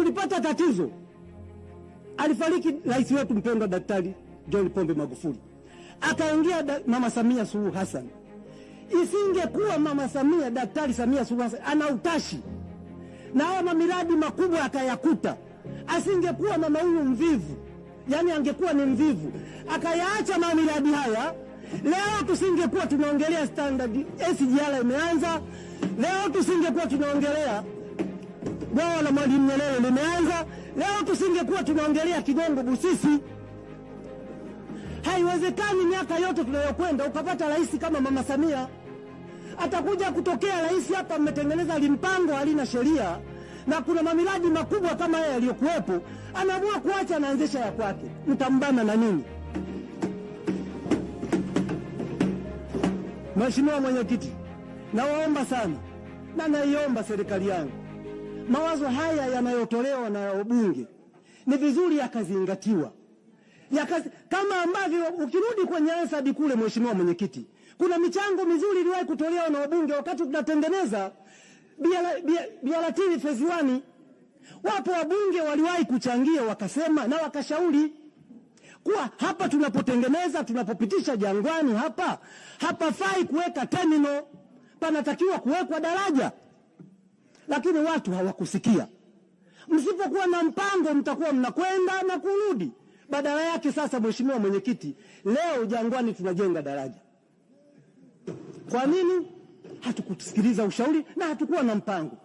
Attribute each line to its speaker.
Speaker 1: tulipata tatizo. Alifariki rais wetu mpendwa Daktari John Pombe Magufuli, akaingia Mama Samia Suluhu Hassan. Isingekuwa Mama Samia, Daktari Samia Suluhu Hassan ana utashi na haya mamiradi makubwa akayakuta, asingekuwa mama huyu mvivu, yani angekuwa ni mvivu akayaacha mamiradi haya, leo tusingekuwa tunaongelea standard SGR imeanza, leo tusingekuwa tunaongelea bwawa la Mwalimu Nyerere limeanza, leo tusingekuwa tunaongelea Kigongo Busisi. Haiwezekani miaka yote tunayokwenda ukapata rais kama Mama Samia. Atakuja kutokea rais hapa mmetengeneza limpango halina sheria, na kuna mamiradi makubwa kama haya yaliyokuwepo, anaamua kuacha anaanzisha ya kwake. Mtambana na nini? Mheshimiwa Mwenyekiti, nawaomba sana na naiomba serikali yangu, mawazo haya yanayotolewa na wabunge ni vizuri yakazingatiwa. Kama ambavyo ukirudi kwenye ansadi kule, Mheshimiwa Mwenyekiti, kuna mizuri iliwahi kutolewa na wabunge wakati tunatengeneza BRT phase 1. Wapo wabunge waliwahi kuchangia wakasema na wakashauri kuwa hapa tunapotengeneza, tunapopitisha Jangwani hapa hapafai kuweka terminal, panatakiwa kuwekwa daraja. Lakini watu hawakusikia. Msipokuwa na mpango mtakuwa mnakwenda na kurudi. Badala yake sasa, Mheshimiwa Mwenyekiti, leo Jangwani tunajenga daraja. Kwa nini? Hatukusikiliza ushauri na hatukuwa na mpango.